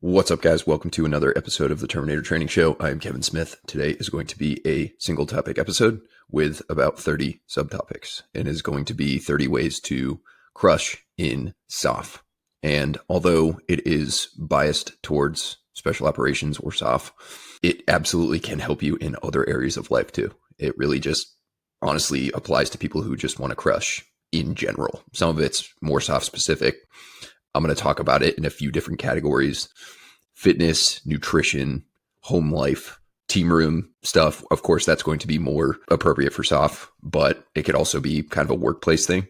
What's up, guys? Welcome to another episode of the Terminator Training Show. I'm Kevin Smith. Today is going to be a single topic episode with about 30 subtopics, and is going to be 30 ways to crush in SFAS. And although it is biased towards special operations or SFAS, it absolutely can help you in other areas of life too. It really just honestly applies to people who just want to crush in general. Some of it's more SFAS specific. I'm going to talk about it in a few different categories: fitness, nutrition, home life, team room stuff. Of course, that's going to be more appropriate for SFAS, but it could also be kind of a workplace thing,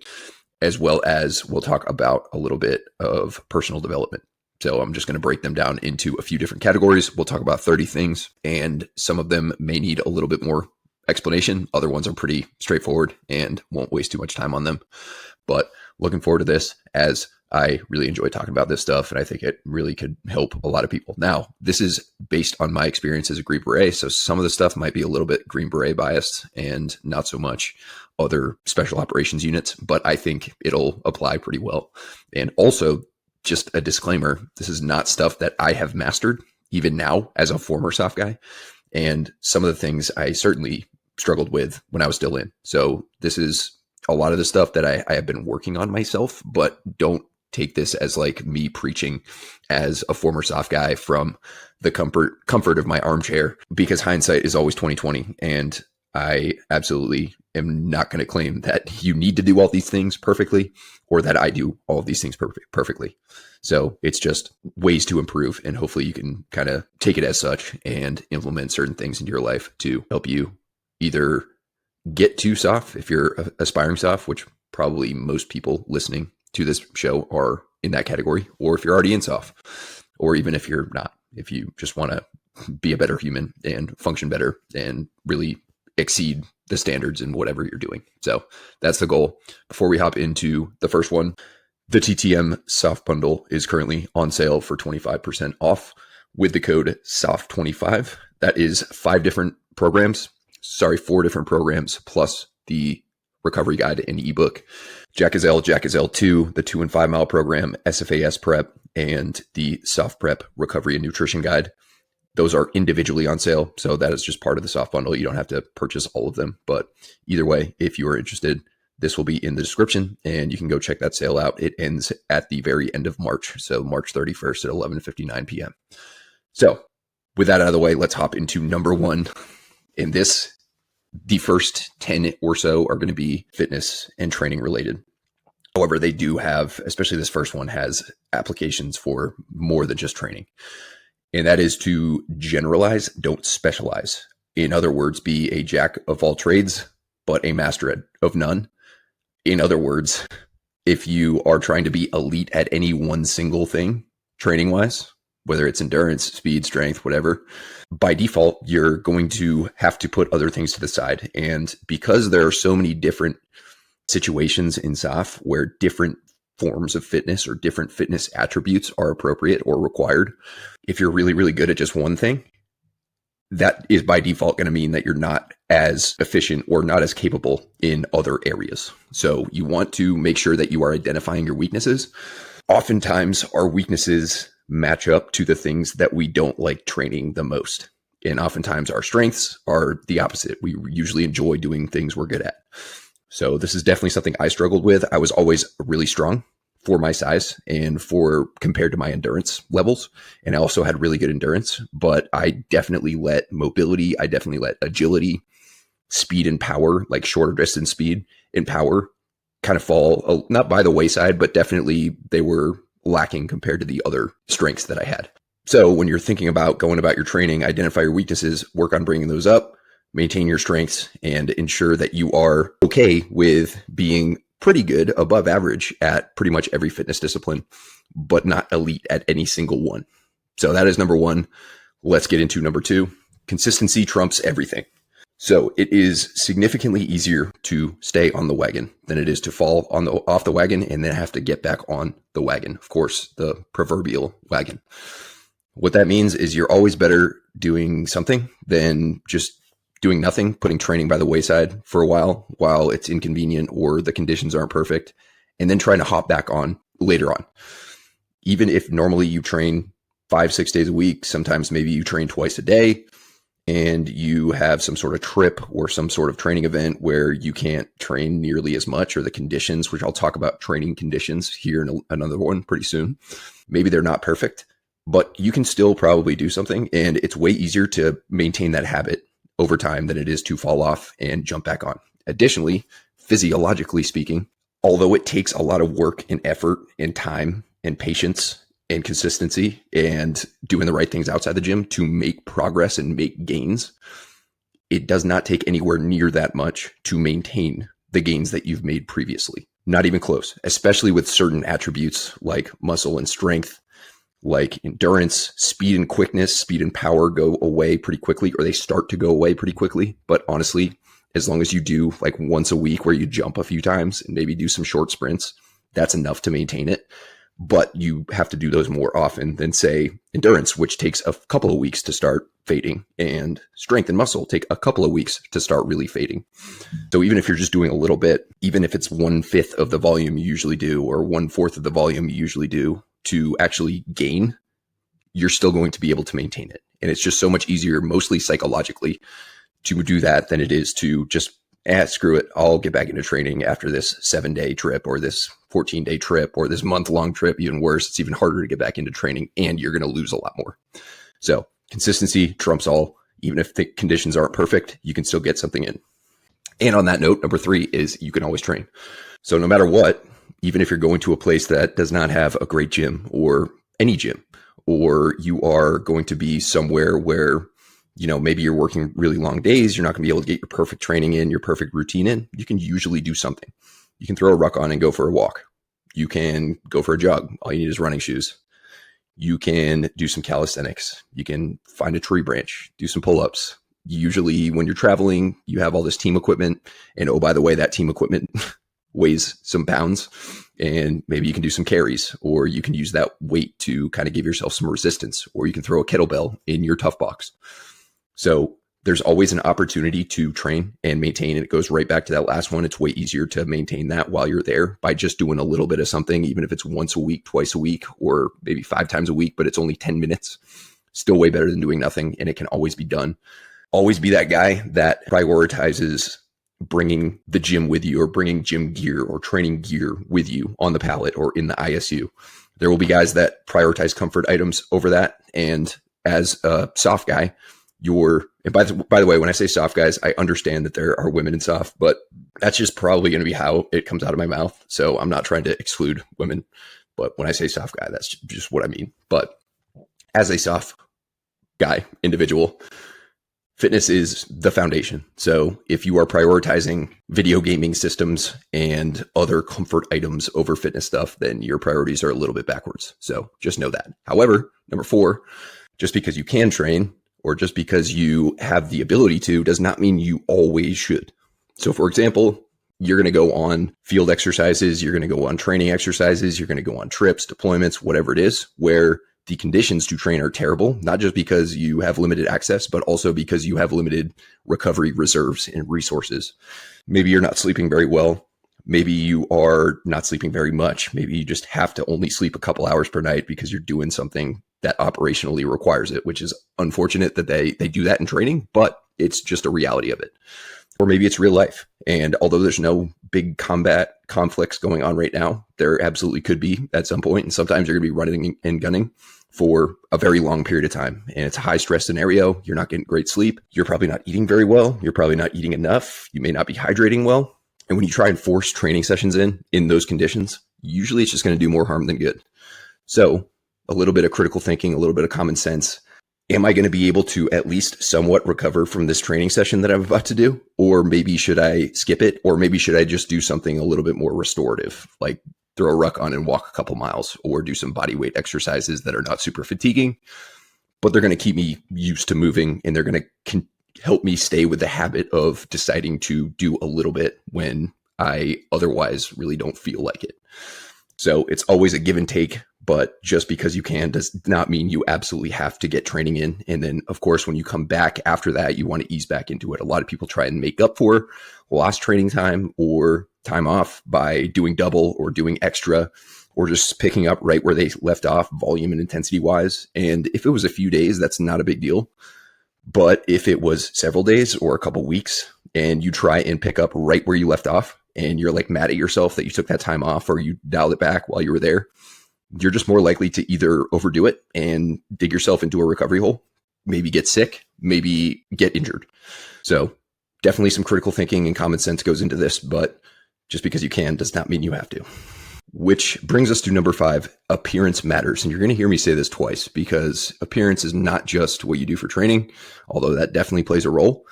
as well as we'll talk about a little bit of personal development. So I'm just going to break them down into a few different categories. We'll talk about 30 things, and some of them may need a little bit more explanation. Other ones are pretty straightforward and won't waste too much time on them. But looking forward to this, as I really enjoy talking about this stuff, and I think it really could help a lot of people. Now, this is based on my experience as a Green Beret, so some of the stuff might be a little bit Green Beret biased and not so much other special operations units, but I think it'll apply pretty well. And also, just a disclaimer, this is not stuff that I have mastered, even now as a former SOF guy, and some of the things I certainly struggled with when I was still in. So this is a lot of the stuff that I have been working on myself, but don't take this as like me preaching as a former SOF guy from the comfort of my armchair, because hindsight is always 20/20. And I absolutely am not going to claim that you need to do all these things perfectly, or that I do all of these things perfectly. So it's just ways to improve, and hopefully you can kind of take it as such and implement certain things into your life to help you either get to SOF if you're aspiring SOF, which probably most people listening to this show are in that category, or if you're already in SOF, or even if you're not, if you just want to be a better human and function better and really exceed the standards in whatever you're doing. So that's the goal. Before we hop into the first one, the TTM SOF bundle is currently on sale for 25% off with the code SOF25. That is 4 different programs plus the recovery guide and ebook. Jack Gazelle 2, the 2 and 5 mile program, SFAS prep, and the SOF prep recovery and nutrition guide. Those are individually on sale. So that is just part of the SOF bundle. You don't have to purchase all of them, but either way, if you are interested, this will be in the description and you can go check that sale out. It ends at the very end of March. So March 31st at 11:59 p.m. So with that out of the way, let's hop into number 1 in this. The first 10 or so are going to be fitness and training related. However, they do have, especially this first one, has applications for more than just training. And that is to generalize, don't specialize. In other words, be a jack of all trades, but a master of none. In other words, if you are trying to be elite at any one single thing, training wise, whether it's endurance, speed, strength, whatever, by default, you're going to have to put other things to the side. And because there are so many different situations in SOF where different forms of fitness or different fitness attributes are appropriate or required, if you're really, really good at just one thing, that is by default going to mean that you're not as efficient or not as capable in other areas. So you want to make sure that you are identifying your weaknesses. Oftentimes, our weaknesses match up to the things that we don't like training the most. And oftentimes our strengths are the opposite. We usually enjoy doing things we're good at. So this is definitely something I struggled with. I was always really strong for my size and for compared to my endurance levels. And I also had really good endurance, but I definitely let mobility, I definitely let agility, speed and power, like shorter distance speed and power, kind of fall, not by the wayside, but definitely they were lacking compared to the other strengths that I had. So when you're thinking about going about your training, identify your weaknesses, work on bringing those up, maintain your strengths, and ensure that you are okay with being pretty good, above average at pretty much every fitness discipline, but not elite at any single one. So that is number 1. Let's get into number 2. Consistency trumps everything. So it is significantly easier to stay on the wagon than it is to fall off the wagon and then have to get back on the wagon. Of course, the proverbial wagon. What that means is you're always better doing something than just doing nothing, putting training by the wayside for a while it's inconvenient or the conditions aren't perfect, and then trying to hop back on later on. Even if normally you train 5-6 days a week. Sometimes maybe you train twice a day and you have some sort of trip or some sort of training event where you can't train nearly as much, or the conditions, which I'll talk about training conditions here in another one pretty soon. Maybe they're not perfect, but you can still probably do something, and it's way easier to maintain that habit over time than it is to fall off and jump back on. Additionally, physiologically speaking, although it takes a lot of work and effort and time and patience and consistency and doing the right things outside the gym to make progress and make gains, it does not take anywhere near that much to maintain the gains that you've made previously. Not even close, especially with certain attributes like muscle and strength, like endurance, speed and quickness. Speed and power go away pretty quickly, or they start to go away pretty quickly. But honestly, as long as you do like once a week where you jump a few times and maybe do some short sprints, that's enough to maintain it. But you have to do those more often than, say, endurance, which takes a couple of weeks to start fading, and strength and muscle take a couple of weeks to start really fading. So even if you're just doing a little bit, even if it's 1/5 of the volume you usually do, or 1/4 of the volume you usually do to actually gain, you're still going to be able to maintain it. And it's just so much easier, mostly psychologically, to do that than it is to just, screw it, I'll get back into training after this 7-day trip or this 14-day trip or this month-long trip. Even worse, it's even harder to get back into training, and you're going to lose a lot more. So consistency trumps all. Even if the conditions aren't perfect, you can still get something in. And on that note, number 3 is you can always train. So no matter what, even if you're going to a place that does not have a great gym or any gym, or you are going to be somewhere where, you know, maybe you're working really long days, you're not going to be able to get your perfect training in, your perfect routine in, you can usually do something. You can throw a ruck on and go for a walk. You can go for a jog. All you need is running shoes. You can do some calisthenics. You can find a tree branch, do some pull-ups. Usually when you're traveling, you have all this team equipment. And oh, by the way, that team equipment weighs some pounds, and maybe you can do some carries, or you can use that weight to kind of give yourself some resistance, or you can throw a kettlebell in your tough box. So there's always an opportunity to train and maintain. And it goes right back to that last one. It's way easier to maintain that while you're there by just doing a little bit of something, even if it's once a week, twice a week, or maybe 5 times a week, but it's only 10 minutes. Still way better than doing nothing. And it can always be done. Always be that guy that prioritizes bringing the gym with you, or bringing gym gear or training gear with you on the pallet or in the ISU. There will be guys that prioritize comfort items over that. And as a soft guy, and by the way, when I say soft guys, I understand that there are women in soft, but that's just probably going to be how it comes out of my mouth. So I'm not trying to exclude women, but when I say soft guy, that's just what I mean. But as a soft guy individual, fitness is the foundation. So if you are prioritizing video gaming systems and other comfort items over fitness stuff, then your priorities are a little bit backwards. So just know that. However, number 4, just because you can train, or just because you have the ability to, does not mean you always should. So for example, you're going to go on field exercises, you're going to go on training exercises, you're going to go on trips, deployments, whatever it is, where the conditions to train are terrible, not just because you have limited access, but also because you have limited recovery reserves and resources. Maybe you're not sleeping very well. Maybe you are not sleeping very much. Maybe you just have to only sleep a couple hours per night because you're doing something that operationally requires it, which is unfortunate that they do that in training, but it's just a reality of it. Or maybe it's real life. And although there's no big combat conflicts going on right now, there absolutely could be at some point. And sometimes you're going to be running and gunning for a very long period of time. And it's a high stress scenario. You're not getting great sleep. You're probably not eating very well. You're probably not eating enough. You may not be hydrating well. And when you try and force training sessions in those conditions, usually it's just going to do more harm than good. So a little bit of critical thinking, a little bit of common sense. Am I going to be able to at least somewhat recover from this training session that I'm about to do? Or maybe should I skip it? Or maybe should I just do something a little bit more restorative, like throw a ruck on and walk a couple miles, or do some body weight exercises that are not super fatiguing, but they're going to keep me used to moving, and they're going to help me stay with the habit of deciding to do a little bit when I otherwise really don't feel like it. So it's always a give and take, but just because you can does not mean you absolutely have to get training in. And then, of course, when you come back after that, you want to ease back into it. A lot of people try and make up for lost training time or time off by doing double or doing extra or just picking up right where they left off, volume and intensity wise. And if it was a few days, that's not a big deal. But if it was several days or a couple weeks and you try and pick up right where you left off and you're like mad at yourself that you took that time off or you dialed it back while you were there, you're just more likely to either overdo it and dig yourself into a recovery hole, maybe get sick, maybe get injured. So definitely some critical thinking and common sense goes into this, but just because you can does not mean you have to. Which brings us to number 5, appearance matters. And you're going to hear me say this twice because appearance is not just what you do for training, although that definitely plays a role,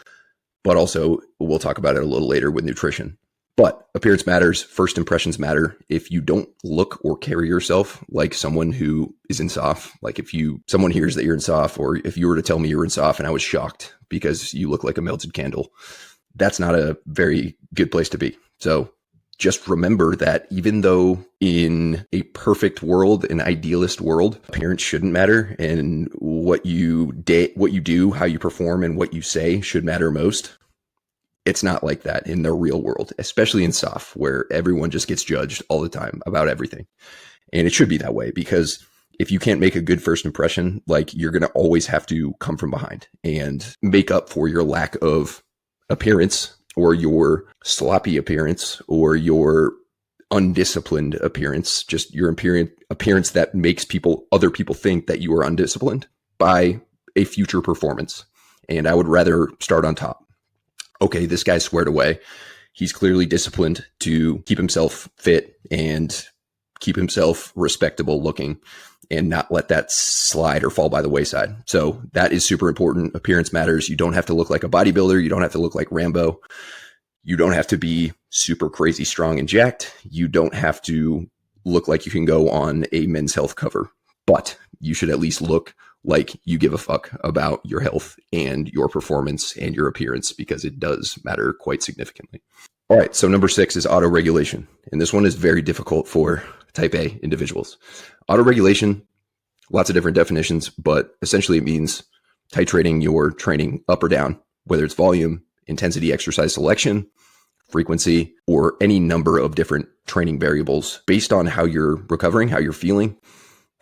but also we'll talk about it a little later with nutrition. But appearance matters. First impressions matter. If you don't look or carry yourself like someone who is in SFAS, like if someone hears that you're in SFAS, or if you were to tell me you're in SFAS and I was shocked because you look like a melted candle, that's not a very good place to be. So just remember that even though in a perfect world, an idealist world, appearance shouldn't matter, and what you do, how you perform, and what you say should matter most, it's not like that in the real world, especially in SFAS, where everyone just gets judged all the time about everything. And it should be that way, because if you can't make a good first impression, like, you're going to always have to come from behind and make up for your lack of appearance, or your sloppy appearance, or your undisciplined appearance, just your appearance that makes other people think that you are undisciplined by a future performance. And I would rather start on top. Okay, this guy's squared away. He's clearly disciplined to keep himself fit and keep himself respectable looking, and not let that slide or fall by the wayside. So that is super important. Appearance matters. You don't have to look like a bodybuilder. You don't have to look like Rambo. You don't have to be super crazy strong and jacked. You don't have to look like you can go on a Men's Health cover, but you should at least look like you give a fuck about your health and your performance and your appearance, because it does matter quite significantly. All right, so number 6 is autoregulation. And this one is very difficult for type A individuals. Autoregulation, lots of different definitions, but essentially it means titrating your training up or down, whether it's volume, intensity, exercise selection, frequency, or any number of different training variables based on how you're recovering, how you're feeling,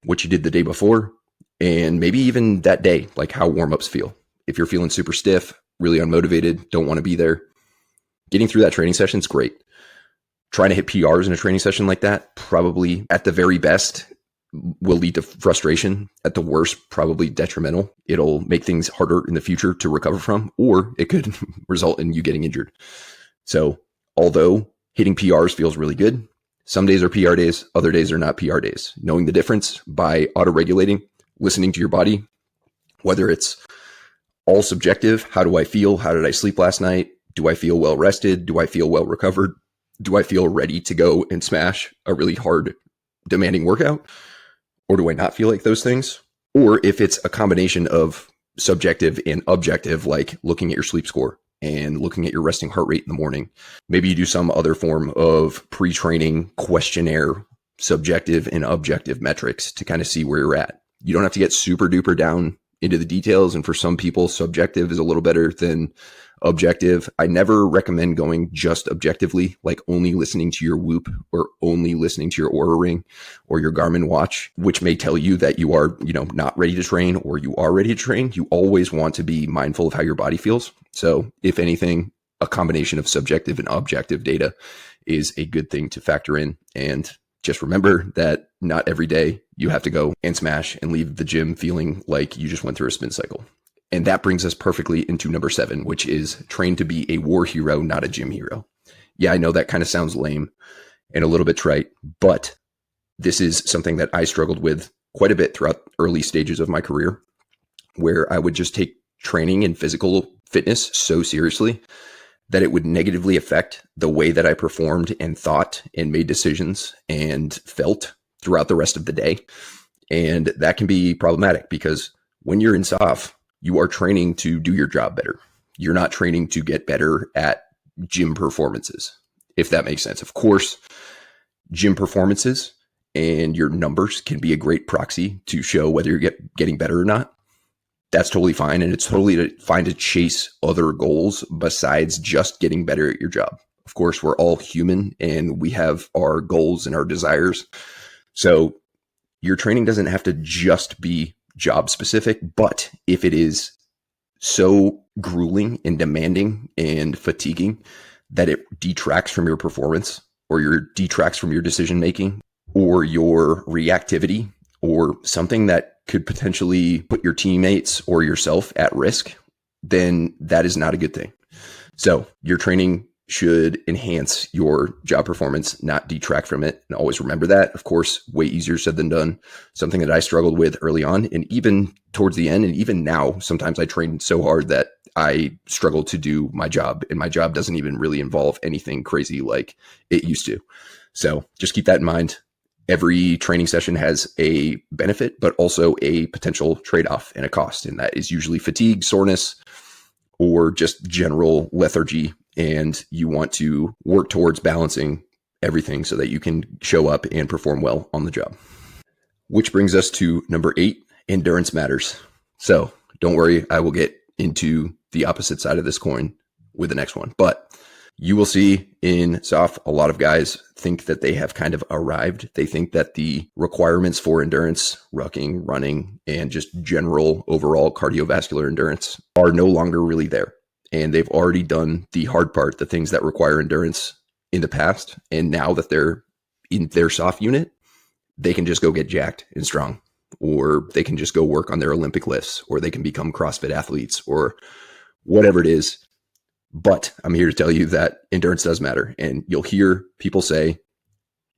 what you did the day before, and maybe even that day, like how warm-ups feel. If you're feeling super stiff, really unmotivated, don't want to be there, getting through that training session is great. Trying to hit PRs in a training session like that, probably at the very best, will lead to frustration. At the worst, probably detrimental. It'll make things harder in the future to recover from, or it could result in you getting injured. So although hitting PRs feels really good, some days are PR days, other days are not PR days. Knowing the difference by auto-regulating, listening to your body, whether it's all subjective, how do I feel? How did I sleep last night? Do I feel well rested? Do I feel well recovered? Do I feel ready to go and smash a really hard, demanding workout? Or do I not feel like those things? Or if it's a combination of subjective and objective, like looking at your sleep score and looking at your resting heart rate in the morning, maybe you do some other form of pre-training questionnaire, subjective and objective metrics to kind of see where you're at. You don't have to get super duper down into the details. And for some people, subjective is a little better than objective. I never recommend going just objectively, like only listening to your Whoop or only listening to your Oura Ring or your Garmin watch, which may tell you that you are, not ready to train, or you are ready to train. You always want to be mindful of how your body feels. So if anything, a combination of subjective and objective data is a good thing to factor in. And just remember that not every day you have to go and smash and leave the gym feeling like you just went through a spin cycle. And that brings us perfectly into number 7, which is train to be a war hero, not a gym hero. Yeah, I know that kind of sounds lame and a little bit trite, but this is something that I struggled with quite a bit throughout early stages of my career, where I would just take training and physical fitness so seriously that it would negatively affect the way that I performed and thought and made decisions and felt throughout the rest of the day. And that can be problematic, because when you're in SFAS, you are training to do your job better. You're not training to get better at gym performances, if that makes sense. Of course, gym performances and your numbers can be a great proxy to show whether you're getting better or not. That's totally fine. And it's totally fine to chase other goals besides just getting better at your job. Of course, we're all human and we have our goals and our desires. So your training doesn't have to just be job specific, but if it is so grueling and demanding and fatiguing that it detracts from your performance or your detracts from your decision making or your reactivity or something that could potentially put your teammates or yourself at risk, then that is not a good thing. So your training should enhance your job performance, not detract from it. And always remember that. Of course, way easier said than done. Something that I struggled with early on and even towards the end. And even now, sometimes I train so hard that I struggle to do my job. And my job doesn't even really involve anything crazy like it used to. So just keep that in mind. Every training session has a benefit, but also a potential trade-off and a cost. And that is usually fatigue, soreness, or just general lethargy. And you want to work towards balancing everything so that you can show up and perform well on the job. Which brings us to number 8, endurance matters. So don't worry, I will get into the opposite side of this coin with the next one. But you will see in SOF, a lot of guys think that they have kind of arrived. They think that the requirements for endurance, rucking, running, and just general overall cardiovascular endurance are no longer really there. And they've already done the hard part, the things that require endurance in the past. And now that they're in their SOF unit, they can just go get jacked and strong, or they can just go work on their Olympic lifts, or they can become CrossFit athletes, or whatever it is. But I'm here to tell you that endurance does matter. And you'll hear people say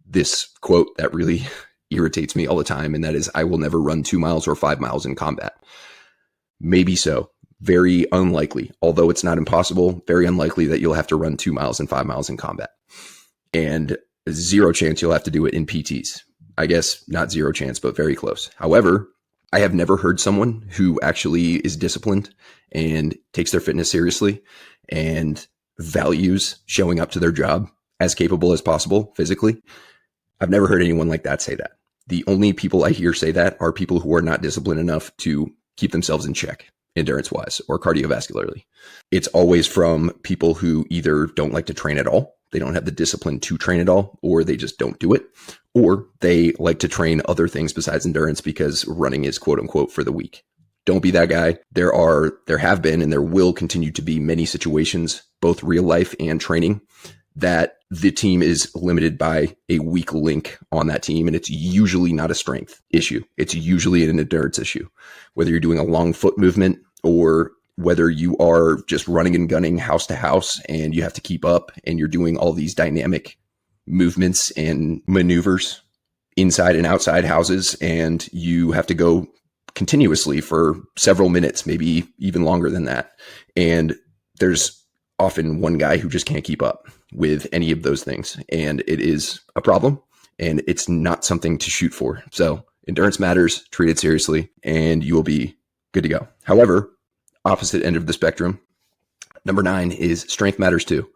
this quote that really irritates me all the time. And that is, I will never run 2 miles or 5 miles in combat. Maybe so. Very unlikely, although it's not impossible, very unlikely that you'll have to run 2 miles and 5 miles in combat. And zero chance you'll have to do it in PTs. I guess not zero chance, but very close. However, I have never heard someone who actually is disciplined and takes their fitness seriously and values showing up to their job as capable as possible physically. I've never heard anyone like that say that. The only people I hear say that are people who are not disciplined enough to keep themselves in check, endurance-wise or cardiovascularly. It's always from people who either don't like to train at all, they don't have the discipline to train at all, or they just don't do it, or they like to train other things besides endurance because running is quote unquote for the weak. Don't be that guy. There have been, and there will continue to be many situations, both real life and training, that the team is limited by a weak link on that team. And it's usually not a strength issue. It's usually an endurance issue, whether you're doing a long foot movement or whether you are just running and gunning house to house and you have to keep up and you're doing all these dynamic movements and maneuvers inside and outside houses. And you have to go continuously for several minutes, maybe even longer than that. And there's often one guy who just can't keep up with any of those things. And it is a problem and it's not something to shoot for. So endurance matters, treat it seriously, and you will be good to go. However, opposite end of the spectrum, number 9 is strength matters too.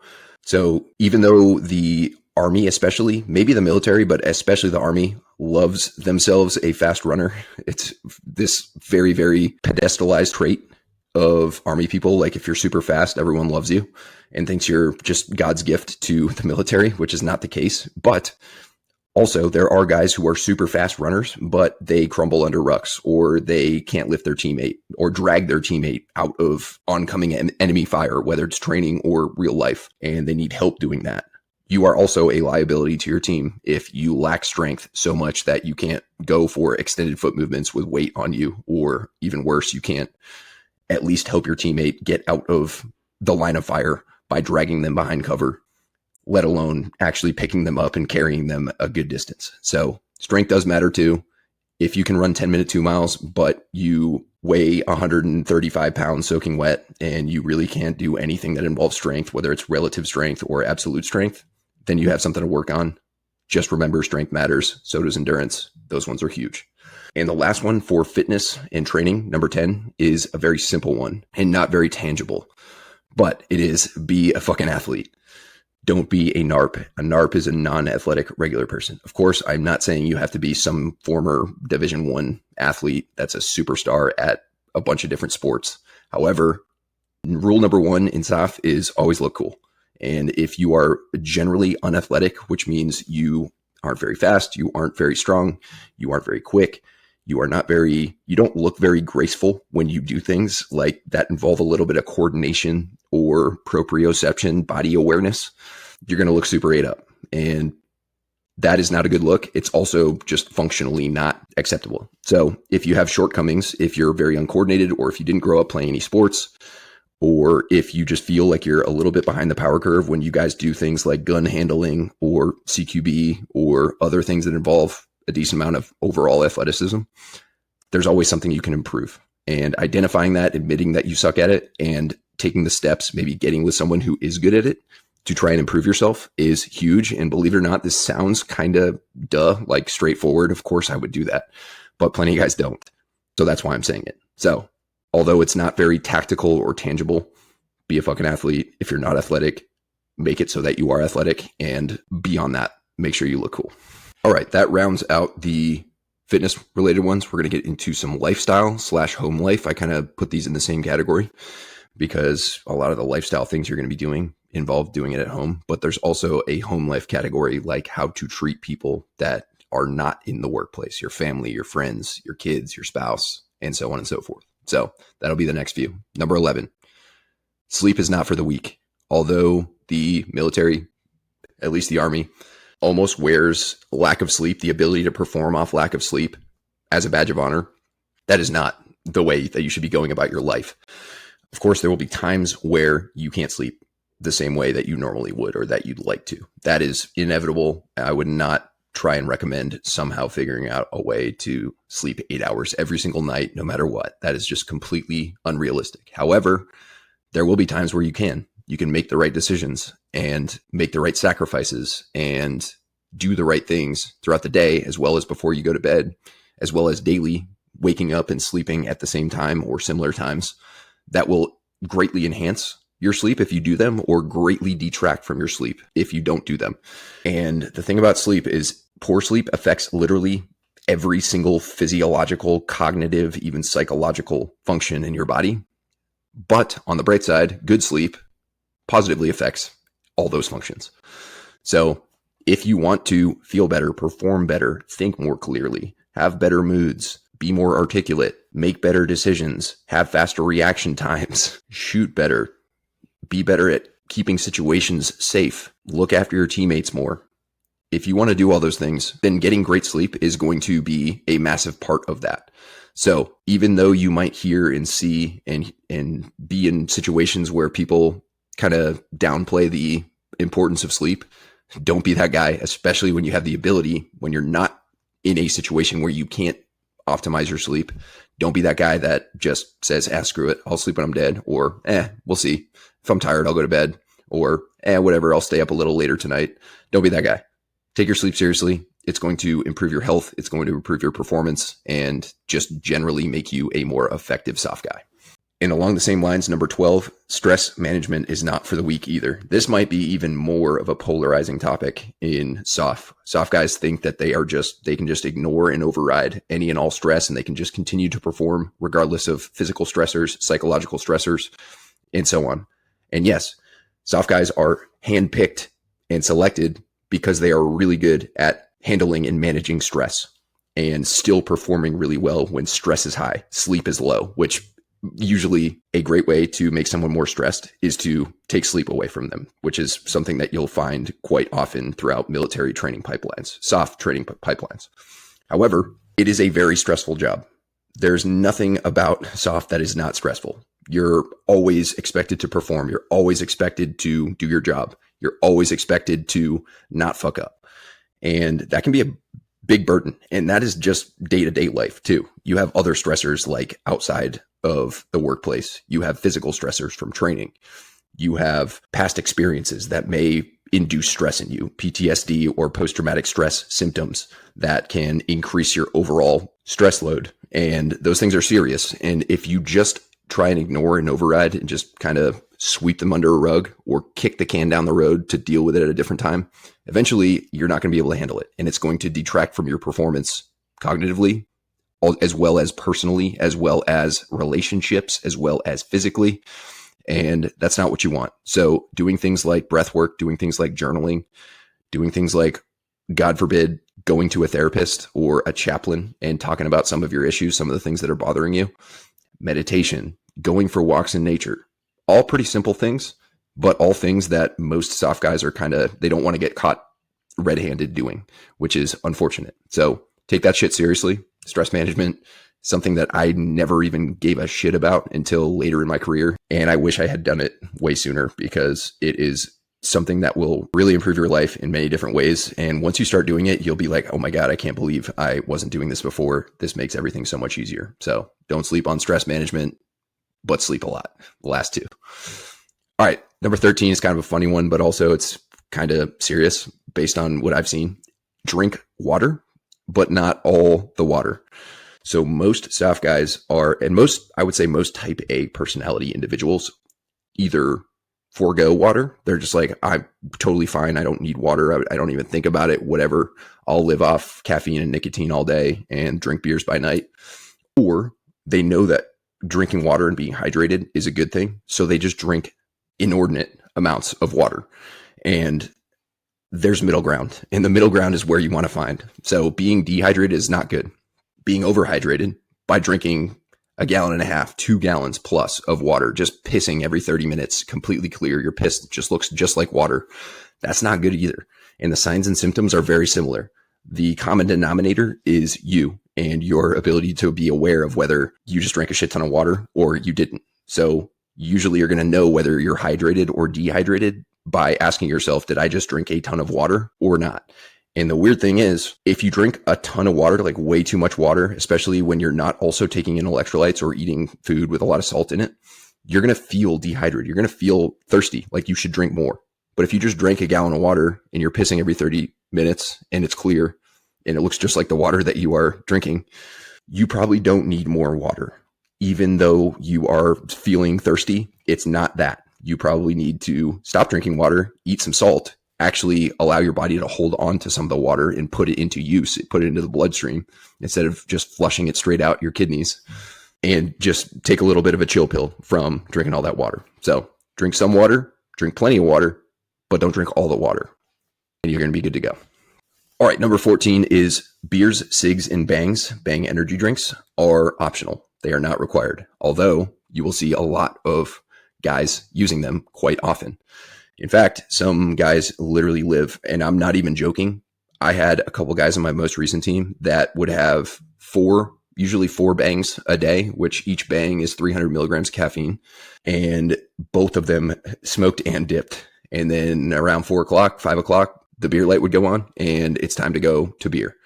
So even though the Army, especially, maybe the military, but especially the Army, loves themselves a fast runner. It's this very, very pedestalized trait of Army people. Like if you're super fast, everyone loves you and thinks you're just God's gift to the military, which is not the case. But also there are guys who are super fast runners, but they crumble under rucks, or they can't lift their teammate or drag their teammate out of oncoming enemy fire, whether it's training or real life, and they need help doing that. You are also a liability to your team if you lack strength so much that you can't go for extended foot movements with weight on you, or even worse, you can't at least help your teammate get out of the line of fire by dragging them behind cover, let alone actually picking them up and carrying them a good distance. So strength does matter too. If you can run 10-minute 2 miles, but you weigh 135 pounds soaking wet and you really can't do anything that involves strength, whether it's relative strength or absolute strength, then you have something to work on. Just remember, strength matters. So does endurance. Those ones are huge. And the last one for fitness and training, number 10, is a very simple one and not very tangible, but it is be a fucking athlete. Don't be a NARP. A NARP is a non-athletic regular person. Of course, I'm not saying you have to be some former Division I athlete that's a superstar at a bunch of different sports. However, rule number 1 in SOF is always look cool. And if you are generally unathletic, which means you aren't very fast. You aren't very strong. You aren't very quick. You don't look very graceful when you do things like that involve a little bit of coordination or proprioception, body awareness. You're going to look super ate up. And that is not a good look. It's also just functionally not acceptable. So if you have shortcomings, if you're very uncoordinated, or if you didn't grow up playing any sports, or if you just feel like you're a little bit behind the power curve when you guys do things like gun handling or CQB or other things that involve a decent amount of overall athleticism, there's always something you can improve. And identifying that, admitting that you suck at it, and taking the steps, maybe getting with someone who is good at it to try and improve yourself is huge. And believe it or not, this sounds kind of like straightforward. Of course I would do that, but plenty of guys don't. So that's why I'm saying it. So although it's not very tactical or tangible, be a fucking athlete. If you're not athletic, make it so that you are athletic. And beyond that, make sure you look cool. All right, that rounds out the fitness related ones. We're going to get into some lifestyle/home life. I kind of put these in the same category because a lot of the lifestyle things you're going to be doing involve doing it at home, but there's also a home life category, like how to treat people that are not in the workplace, your family, your friends, your kids, your spouse, and so on and so forth. So that'll be the next few. Number 11, sleep is not for the weak. Although the military, at least the Army, almost wears lack of sleep, the ability to perform off lack of sleep, as a badge of honor, that is not the way that you should be going about your life. Of course, there will be times where you can't sleep the same way that you normally would or that you'd like to. That is inevitable. I would not try and recommend somehow figuring out a way to sleep 8 hours every single night, no matter what. That is just completely unrealistic. However, there will be times where you can make the right decisions and make the right sacrifices and do the right things throughout the day, as well as before you go to bed, as well as daily waking up and sleeping at the same time or similar times. That will greatly enhance your sleep if you do them, or greatly detract from your sleep if you don't do them. And the thing about sleep is poor sleep affects literally every single physiological, cognitive, even psychological function in your body. But on the bright side, good sleep positively affects all those functions. So if you want to feel better, perform better, think more clearly, have better moods, be more articulate, make better decisions, have faster reaction times, shoot better, be better at keeping situations safe, look after your teammates more. If you want to do all those things, then getting great sleep is going to be a massive part of that. So even though you might hear and see and be in situations where people kind of downplay the importance of sleep, don't be that guy, especially when you have the ability, when you're not in a situation where you can't optimize your sleep. Don't be that guy that just says, screw it, I'll sleep when I'm dead, or we'll see. If I'm tired, I'll go to bed, or whatever, I'll stay up a little later tonight. Don't be that guy. Take your sleep seriously. It's going to improve your health. It's going to improve your performance and just generally make you a more effective soft guy. And along the same lines, number 12, stress management is not for the weak either. This might be even more of a polarizing topic in soft. Soft guys think that they can just ignore and override any and all stress, and they can just continue to perform regardless of physical stressors, psychological stressors, and so on. And yes, soft guys are handpicked and selected because they are really good at handling and managing stress and still performing really well when stress is high, sleep is low, which usually a great way to make someone more stressed is to take sleep away from them, which is something that you'll find quite often throughout military training pipelines, soft training pipelines. However, it is a very stressful job. There's nothing about soft that is not stressful. You're always expected to perform. You're always expected to do your job. You're always expected to not fuck up. And that can be a big burden. And that is just day-to-day life too. You have other stressors like outside of the workplace. You have physical stressors from training. You have past experiences that may induce stress in you, PTSD or post-traumatic stress symptoms that can increase your overall stress load. And those things are serious. And if you just try and ignore and override and just kind of sweep them under a rug or kick the can down the road to deal with it at a different time, eventually you're not going to be able to handle it. And it's going to detract from your performance cognitively, as well as personally, as well as relationships, as well as physically. And that's not what you want. So doing things like breath work, doing things like journaling, doing things like God forbid, going to a therapist or a chaplain and talking about some of your issues, some of the things that are bothering you. Meditation, going for walks in nature, all pretty simple things, but all things that most soft guys are they don't want to get caught red-handed doing, which is unfortunate. So take that shit seriously. Stress management, something that I never even gave a shit about until later in my career. And I wish I had done it way sooner, because it is something that will really improve your life in many different ways. And once you start doing it, you'll be like, oh my God, I can't believe I wasn't doing this before. This makes everything so much easier. So don't sleep on stress management, but sleep a lot. The last two. All right. Number 13 is kind of a funny one, but also it's kind of serious based on what I've seen. Drink water, but not all the water. So most soft guys I would say most type A personality individuals either forego water. They're just like, I'm totally fine. I don't need water. I don't even think about it. Whatever. I'll live off caffeine and nicotine all day and drink beers by night. Or they know that drinking water and being hydrated is a good thing. So they just drink inordinate amounts of water. And there's middle ground. And the middle ground is where you want to find. So being dehydrated is not good. Being overhydrated by drinking a gallon and a half, 2 gallons plus of water, just pissing every 30 minutes, completely clear. Your piss just looks just like water. That's not good either. And the signs and symptoms are very similar. The common denominator is you and your ability to be aware of whether you just drank a shit ton of water or you didn't. So usually you're going to know whether you're hydrated or dehydrated by asking yourself, did I just drink a ton of water or not? And the weird thing is, if you drink a ton of water, like way too much water, especially when you're not also taking in electrolytes or eating food with a lot of salt in it, you're going to feel dehydrated. You're going to feel thirsty, like you should drink more. But if you just drank a gallon of water and you're pissing every 30 minutes and it's clear and it looks just like the water that you are drinking, you probably don't need more water. Even though you are feeling thirsty, it's not that. You probably need to stop drinking water, eat some salt, actually allow your body to hold on to some of the water and put it into use, put it into the bloodstream instead of just flushing it straight out your kidneys, and just take a little bit of a chill pill from drinking all that water. So drink some water, drink plenty of water, but don't drink all the water, and you're going to be good to go. All right. Number 14 is beers, cigs, and bangs. Bang energy drinks are optional. They are not required, although you will see a lot of guys using them quite often. In fact, some guys literally live, and I'm not even joking. I had a couple guys on my most recent team that would have usually four bangs a day, which each bang is 300 milligrams caffeine. And both of them smoked and dipped. And then around 4 o'clock, 5 o'clock, the beer light would go on and it's time to go to beer.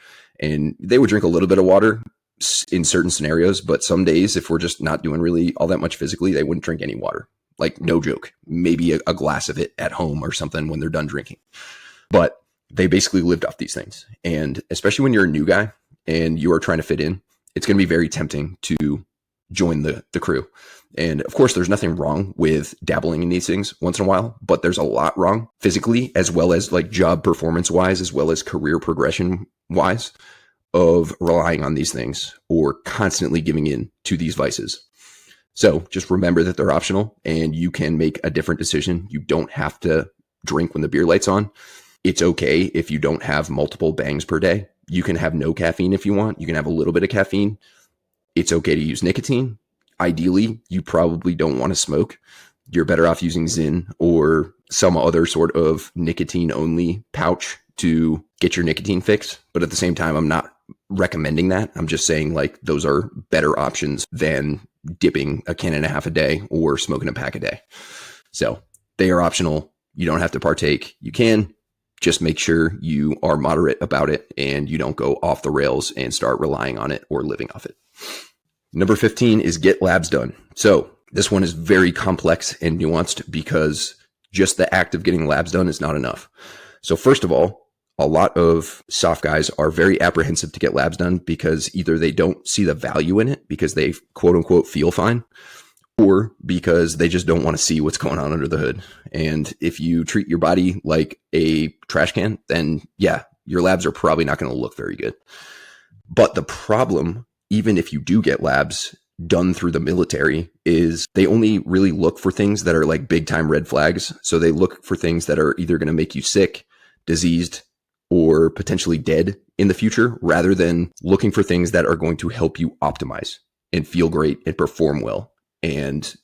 And they would drink a little bit of water in certain scenarios, but some days, if we're just not doing really all that much physically, they wouldn't drink any water. Like, no joke, maybe a glass of it at home or something when they're done drinking. But they basically lived off these things. And especially when you're a new guy and you are trying to fit in, it's going to be very tempting to join the crew. And of course, there's nothing wrong with dabbling in these things once in a while, but there's a lot wrong physically, as well as like job performance wise, as well as career progression wise, of relying on these things or constantly giving in to these vices. So just remember that they're optional and you can make a different decision. You don't have to drink when the beer light's on. It's okay if you don't have multiple bangs per day. You can have no caffeine if you want. You can have a little bit of caffeine. It's okay to use nicotine. Ideally, you probably don't want to smoke. You're better off using Zyn or some other sort of nicotine-only pouch to get your nicotine fix. But at the same time, I'm not recommending that. I'm just saying like those are better options than dipping a can and a half a day or smoking a pack a day. So they are optional. You don't have to partake. You can. Just make sure you are moderate about it and you don't go off the rails and start relying on it or living off it. Number 15 is get labs done. So this one is very complex and nuanced because just the act of getting labs done is not enough. So first of all, a lot of soft guys are very apprehensive to get labs done because either they don't see the value in it because they quote unquote feel fine, or because they just don't want to see what's going on under the hood. And if you treat your body like a trash can, then yeah, your labs are probably not going to look very good. But the problem, even if you do get labs done through the military, is they only really look for things that are like big time red flags. So they look for things that are either going to make you sick, diseased, or potentially dead in the future, rather than looking for things that are going to help you optimize and feel great and perform well and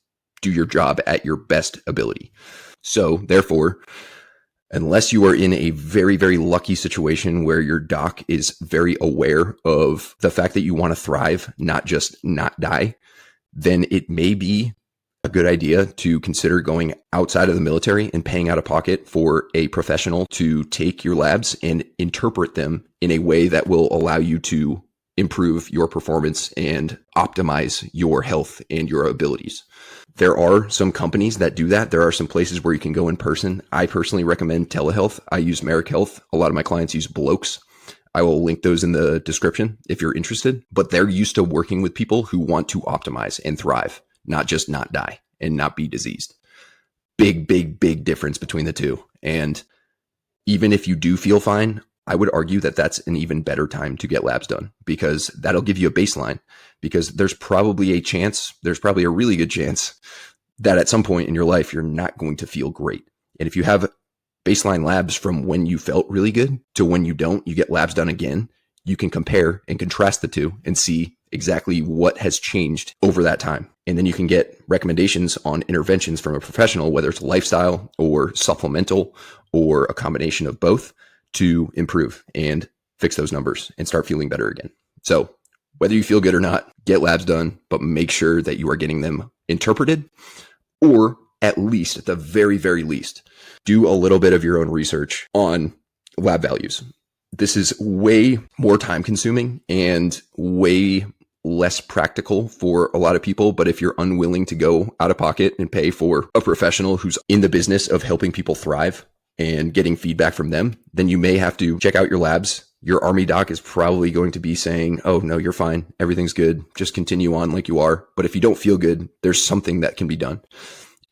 do your job at your best ability. So therefore, unless you are in a very, very lucky situation where your doc is very aware of the fact that you want to thrive, not just not die, then it may be a good idea to consider going outside of the military and paying out of pocket for a professional to take your labs and interpret them in a way that will allow you to improve your performance and optimize your health and your abilities. There are some companies that do that. There are some places where you can go in person. I personally recommend telehealth. I use Merrick Health. A lot of my clients use Blokes. I will link those in the description if you're interested, but they're used to working with people who want to optimize and thrive, not just not die and not be diseased. Big, big, big difference between the two. And even if you do feel fine, I would argue that that's an even better time to get labs done, because that'll give you a baseline, because there's probably a really good chance that at some point in your life, you're not going to feel great. And if you have baseline labs from when you felt really good to when you don't, you get labs done again, you can compare and contrast the two and see exactly what has changed over that time. And then you can get recommendations on interventions from a professional, whether it's lifestyle or supplemental or a combination of both, to improve and fix those numbers and start feeling better again. So whether you feel good or not, get labs done, but make sure that you are getting them interpreted, or at least, at the very, very least, do a little bit of your own research on lab values. This is way more time consuming and way less practical for a lot of people. But if you're unwilling to go out of pocket and pay for a professional who's in the business of helping people thrive and getting feedback from them, then you may have to check out your labs. Your Army doc is probably going to be saying, oh, no, you're fine. Everything's good. Just continue on like you are. But if you don't feel good, there's something that can be done.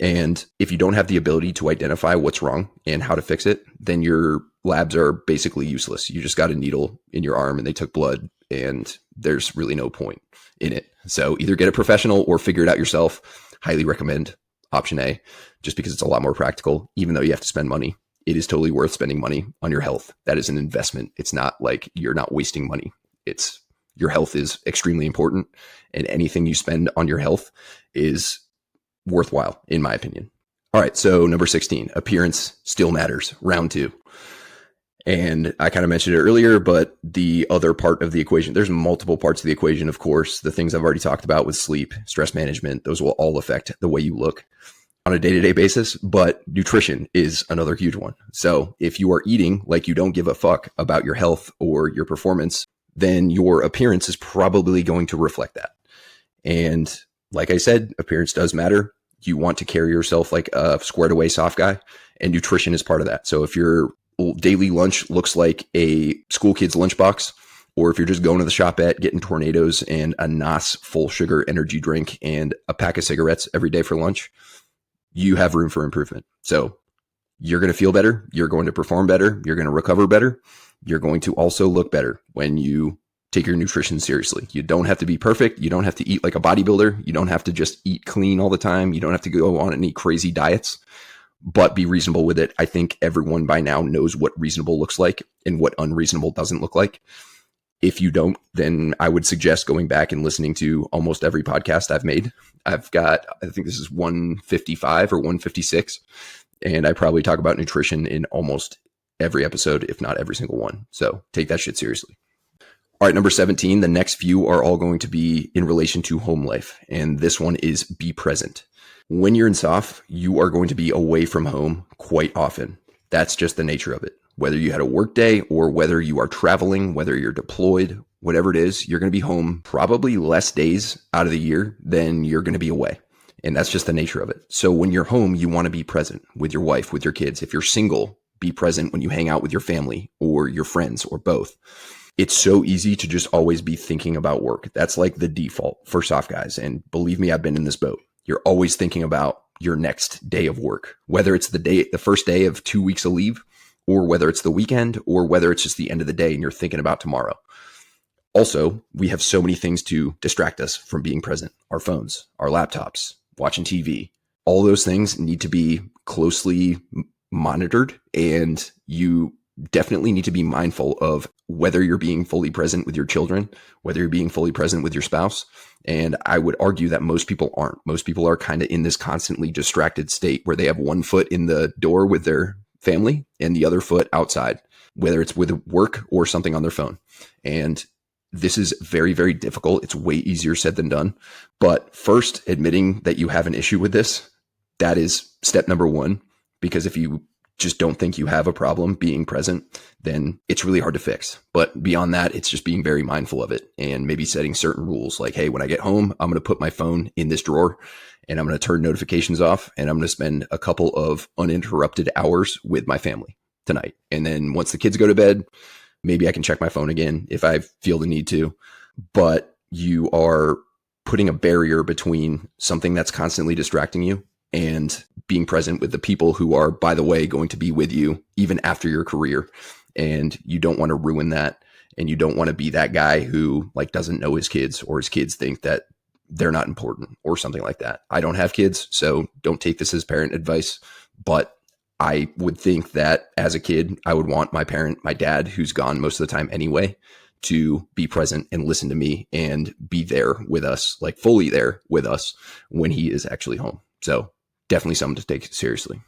And if you don't have the ability to identify what's wrong and how to fix it, then your labs are basically useless. You just got a needle in your arm and they took blood, and there's really no point in it. So either get a professional or figure it out yourself. Highly recommend option A, just because it's a lot more practical, even though you have to spend money. It is totally worth spending money on your health. That is an investment. It's not like you're not wasting money. It's your health is extremely important, and anything you spend on your health is worthwhile, in my opinion. All right. So number 16, appearance still matters. Round 2. And I kind of mentioned it earlier, but the other part of the equation, there's multiple parts of the equation, of course. The things I've already talked about with sleep, stress management, those will all affect the way you look on a day-to-day basis, but nutrition is another huge one. So if you are eating like you don't give a fuck about your health or your performance, then your appearance is probably going to reflect that. And like I said, appearance does matter. You want to carry yourself like a squared away soft guy, and nutrition is part of that. So if your daily lunch looks like a school kid's lunchbox, or if you're just going to the shop at getting Tornadoes and a NOS full sugar energy drink and a pack of cigarettes every day for lunch, you have room for improvement. So you're going to feel better. You're going to perform better. You're going to recover better. You're going to also look better when you take your nutrition seriously. You don't have to be perfect. You don't have to eat like a bodybuilder. You don't have to just eat clean all the time. You don't have to go on any crazy diets, but be reasonable with it. I think everyone by now knows what reasonable looks like and what unreasonable doesn't look like. If you don't, then I would suggest going back and listening to almost every podcast I've made. I've got, I think this is 155 or 156, and I probably talk about nutrition in almost every episode, if not every single one. So take that shit seriously. All right, number 17, the next few are all going to be in relation to home life. And this one is be present. When you're in SOF, you are going to be away from home quite often. That's just the nature of it. Whether you had a work day or whether you are traveling, whether you're deployed, whatever it is, you're going to be home probably less days out of the year than you're going to be away. And that's just the nature of it. So when you're home, you want to be present with your wife, with your kids. If you're single, be present when you hang out with your family or your friends or both. It's so easy to just always be thinking about work. That's like the default for SOF guys. And believe me, I've been in this boat. You're always thinking about your next day of work, whether it's the first day of 2 weeks of leave, or whether it's the weekend, or whether it's just the end of the day and you're thinking about tomorrow. Also, we have so many things to distract us from being present. Our phones, our laptops, watching TV, all those things need to be closely monitored, and you definitely need to be mindful of whether you're being fully present with your children, whether you're being fully present with your spouse. And I would argue that most people aren't. Most people are kind of in this constantly distracted state where they have one foot in the door with their family and the other foot outside, whether it's with work or something on their phone. And this is very, very difficult. It's way easier said than done. But first, admitting that you have an issue with this, that is step number one. Because if you just don't think you have a problem being present, then it's really hard to fix. But beyond that, it's just being very mindful of it and maybe setting certain rules like, hey, when I get home, I'm going to put my phone in this drawer and I'm going to turn notifications off and I'm going to spend a couple of uninterrupted hours with my family tonight. And then once the kids go to bed, maybe I can check my phone again if I feel the need to. But you are putting a barrier between something that's constantly distracting you and being present with the people who are, by the way, going to be with you even after your career. And you don't want to ruin that. And you don't want to be that guy who like doesn't know his kids or his kids think that they're not important or something like that. I don't have kids, so don't take this as parent advice. But I would think that as a kid, I would want my parent, my dad, who's gone most of the time anyway, to be present and listen to me and be there with us, like fully there with us when he is actually home. So definitely something to take seriously.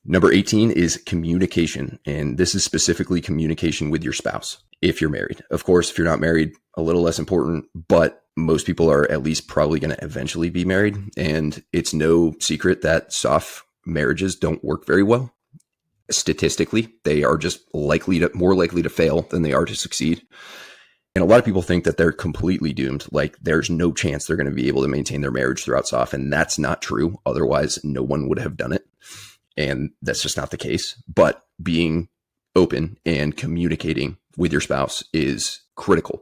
Number 18 is communication. And this is specifically communication with your spouse if you're married. Of course, if you're not married, a little less important, but most people are at least probably going to eventually be married. And it's no secret that soft marriages don't work very well. Statistically, they are just more likely to fail than they are to succeed. And a lot of people think that they're completely doomed. Like there's no chance they're going to be able to maintain their marriage throughout soft. And that's not true. Otherwise, no one would have done it. And that's just not the case. But being open and communicating with your spouse is critical.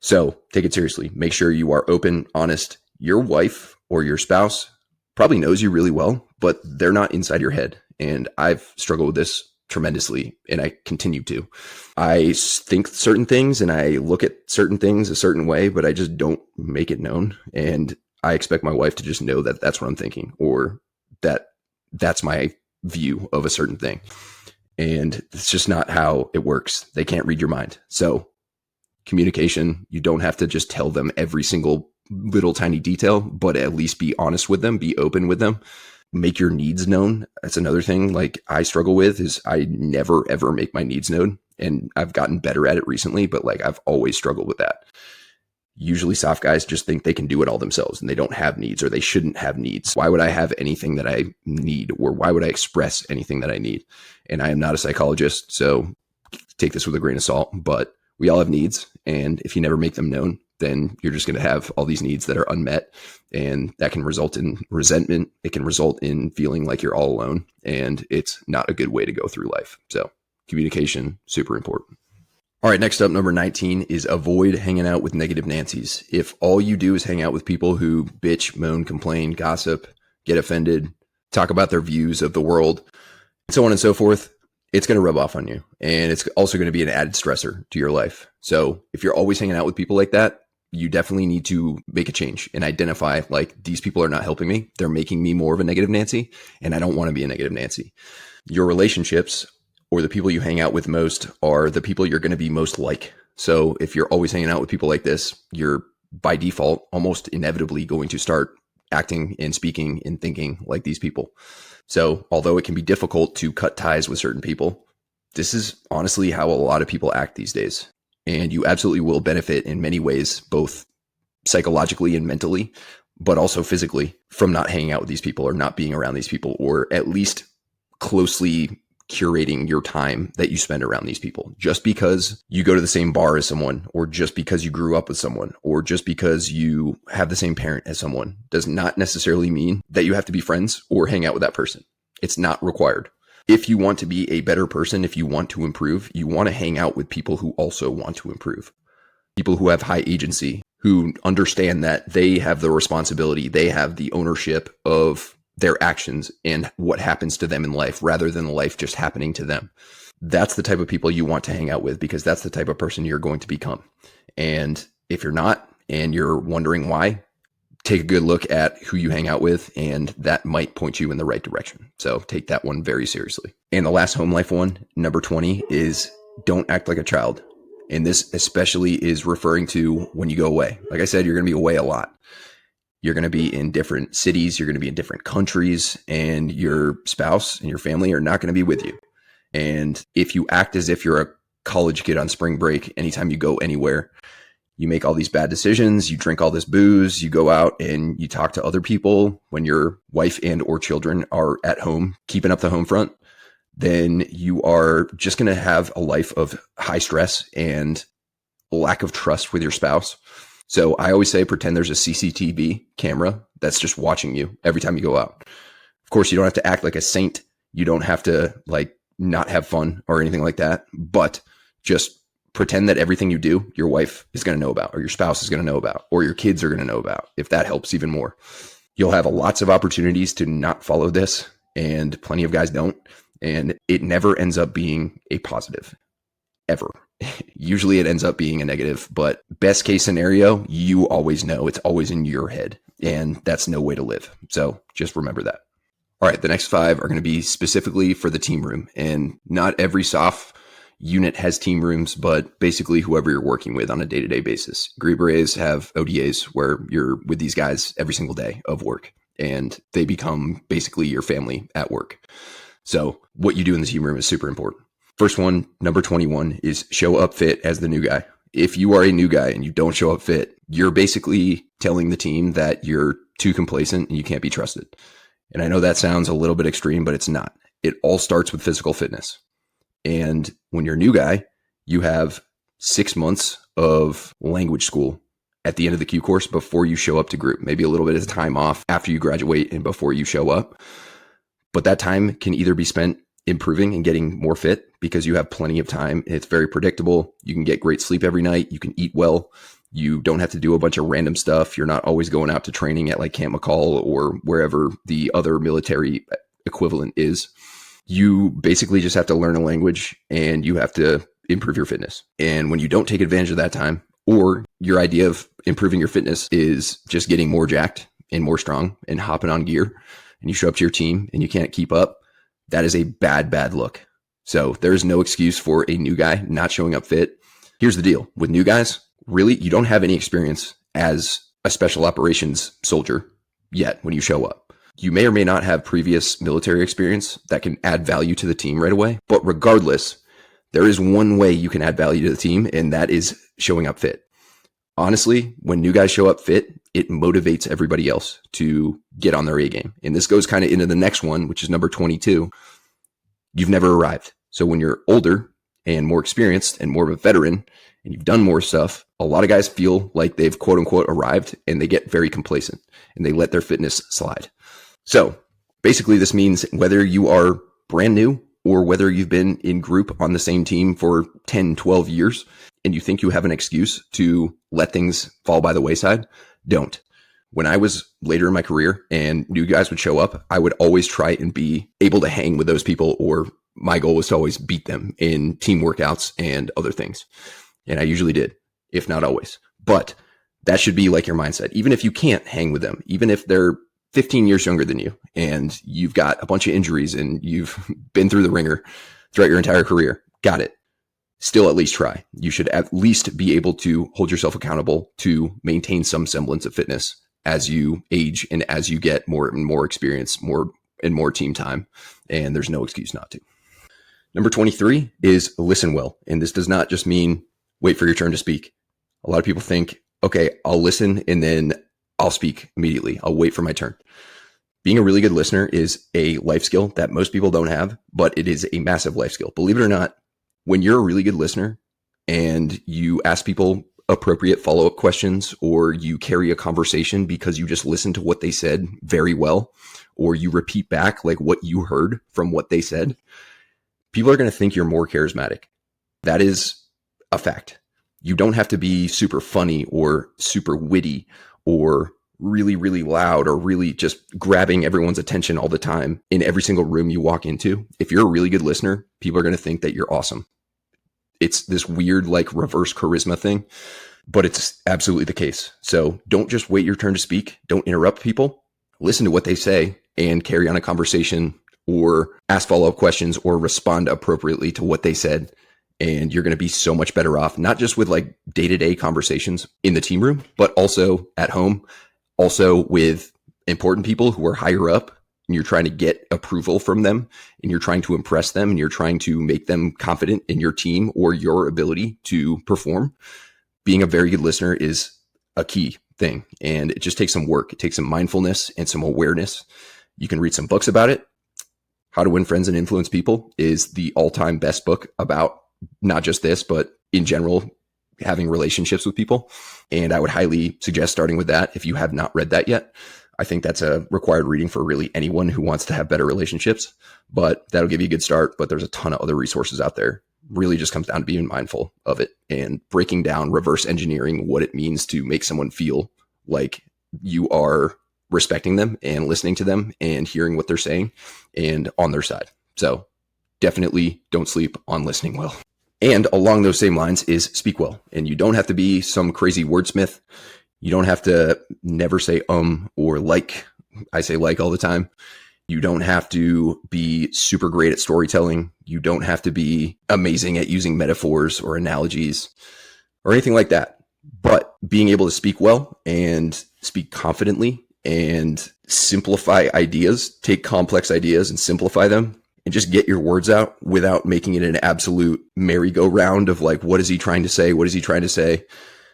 So take it seriously. Make sure you are open, honest. Your wife or your spouse probably knows you really well, but they're not inside your head. And I've struggled with this tremendously, and I continue to. I think certain things and I look at certain things a certain way, but I just don't make it known. And I expect my wife to just know that that's what I'm thinking or that that's my view of a certain thing. And it's just not how it works. They can't read your mind. So communication, you don't have to just tell them every single little tiny detail, but at least be honest with them, be open with them. Make your needs known. That's another thing like I struggle with is I never, ever make my needs known. And I've gotten better at it recently, but like I've always struggled with that. Usually soft guys just think they can do it all themselves and they don't have needs or they shouldn't have needs. Why would I have anything that I need or why would I express anything that I need? And I am not a psychologist, so take this with a grain of salt, but we all have needs. And if you never make them known, then you're just going to have all these needs that are unmet, and that can result in resentment. It can result in feeling like you're all alone, and it's not a good way to go through life. So communication, super important. All right, next up, number 19 is avoid hanging out with negative Nancy's. If all you do is hang out with people who bitch, moan, complain, gossip, get offended, talk about their views of the world, so on and so forth, it's going to rub off on you. And it's also going to be an added stressor to your life. So if you're always hanging out with people like that, you definitely need to make a change and identify like these people are not helping me. They're making me more of a negative Nancy, and I don't want to be a negative Nancy. Your relationships or the people you hang out with most are the people you're going to be most like. So if you're always hanging out with people like this, you're by default almost inevitably going to start acting and speaking and thinking like these people. So although it can be difficult to cut ties with certain people, this is honestly how a lot of people act these days. And you absolutely will benefit in many ways, both psychologically and mentally, but also physically from not hanging out with these people or not being around these people, or at least closely curating your time that you spend around these people. Just because you go to the same bar as someone, or just because you grew up with someone, or just because you have the same parent as someone does not necessarily mean that you have to be friends or hang out with that person. It's not required. If you want to be a better person, if you want to improve, you want to hang out with people who also want to improve. People who have high agency, who understand that they have the responsibility, they have the ownership of their actions and what happens to them in life rather than life just happening to them. That's the type of people you want to hang out with, because that's the type of person you're going to become. And if you're not, and you're wondering why, take a good look at who you hang out with, and that might point you in the right direction. So take that one very seriously. And the last home life one, number 20, is don't act like a child. And this especially is referring to when you go away. Like I said, you're going to be away a lot. You're going to be in different cities. You're going to be in different countries, and your spouse and your family are not going to be with you. And if you act as if you're a college kid on spring break, anytime you go anywhere, you make all these bad decisions, you drink all this booze, you go out and you talk to other people when your wife and or children are at home, keeping up the home front, then you are just going to have a life of high stress and lack of trust with your spouse. So I always say, pretend there's a CCTV camera that's just watching you every time you go out. Of course, you don't have to act like a saint. You don't have to like not have fun or anything like that, but just pretend that everything you do, your wife is going to know about, or your spouse is going to know about, or your kids are going to know about, if that helps even more. You'll have lots of opportunities to not follow this, and plenty of guys don't. And it never ends up being a positive, ever. Usually it ends up being a negative, but best case scenario, you always know. It's always in your head, and that's no way to live. So just remember that. All right, the next 5 are going to be specifically for the team room, and not every SOF unit has team rooms, but basically whoever you're working with on a day-to-day basis. Green Berets have ODAs where you're with these guys every single day of work, and they become basically your family at work. So what you do in the team room is super important. First one, number 21, is show up fit as the new guy. If you are a new guy and you don't show up fit, you're basically telling the team that you're too complacent and you can't be trusted. And I know that sounds a little bit extreme, but it's not. It all starts with physical fitness. And when you're a new guy, you have 6 months of language school at the end of the Q course before you show up to group. Maybe a little bit of time off after you graduate and before you show up. But that time can either be spent improving and getting more fit because you have plenty of time. It's very predictable. You can get great sleep every night. You can eat well. You don't have to do a bunch of random stuff. You're not always going out to training at like Camp McCall or wherever the other military equivalent is. You basically just have to learn a language and you have to improve your fitness. And when you don't take advantage of that time, or your idea of improving your fitness is just getting more jacked and more strong and hopping on gear, and you show up to your team and you can't keep up, that is a bad look. So there is no excuse for a new guy not showing up fit. Here's the deal with new guys. Really, you don't have any experience as a special operations soldier yet when you show up. You may or may not have previous military experience that can add value to the team right away. But regardless, there is one way you can add value to the team, and that is showing up fit. Honestly, when new guys show up fit, it motivates everybody else to get on their A game. And this goes kind of into the next one, which is number 22. You've never arrived. So when you're older and more experienced and more of a veteran and you've done more stuff, a lot of guys feel like they've quote unquote arrived and they get very complacent and they let their fitness slide. So basically this means whether you are brand new or whether you've been in group on the same team for 10, 12 years and you think you have an excuse to let things fall by the wayside, don't. When I was later in my career and new guys would show up, I would always try and be able to hang with those people, or my goal was to always beat them in team workouts and other things. And I usually did, if not always. But that should be like your mindset. Even if you can't hang with them, even if they're 15 years younger than you and you've got a bunch of injuries and you've been through the ringer throughout your entire career, got it. Still at least try. You should at least be able to hold yourself accountable to maintain some semblance of fitness as you age and as you get more and more experience, more and more team time. And there's no excuse not to. Number 23 is listen well. And this does not just mean wait for your turn to speak. A lot of people think, okay, I'll listen and then I'll speak immediately. I'll wait for my turn. Being a really good listener is a life skill that most people don't have, but it is a massive life skill. Believe it or not, when you're a really good listener and you ask people appropriate follow-up questions, or you carry a conversation because you just listen to what they said very well, or you repeat back like what you heard from what they said, people are going to think you're more charismatic. That is a fact. You don't have to be super funny or super witty or really, really loud or really just grabbing everyone's attention all the time in every single room you walk into. If you're a really good listener, people are going to think that you're awesome. It's this weird like reverse charisma thing. but it's absolutely the case. So don't just wait your turn to speak. Don't interrupt people. Listen to what they say and carry on a conversation or ask follow-up questions or respond appropriately to what they said. And you're going to be so much better off, not just with like day-to-day conversations in the team room, but also at home, also with important people who are higher up, and you're trying to get approval from them, and you're trying to impress them, and you're trying to make them confident in your team or your ability to perform. Being a very good listener is a key thing, and it just takes some work. It takes some mindfulness and some awareness. You can read some books about it. How to Win Friends and Influence People is the all-time best book about not just this, but in general, having relationships with people. And I would highly suggest starting with that if you have not read that yet. I think that's a required reading for really anyone who wants to have better relationships, but that'll give you a good start. But there's a ton of other resources out there. Really just comes down to being mindful of it and breaking down, reverse engineering what it means to make someone feel like you are respecting them and listening to them and hearing what they're saying and on their side. So definitely don't sleep on listening well. And along those same lines is speak well. And you don't have to be some crazy wordsmith. You don't have to never say or like. I say like all the time. You don't have to be super great at storytelling. You don't have to be amazing at using metaphors or analogies or anything like that. But being able to speak well and speak confidently and simplify ideas, take complex ideas and simplify them, and just get your words out without making it an absolute merry-go-round of like, what is he trying to say? What is he trying to say?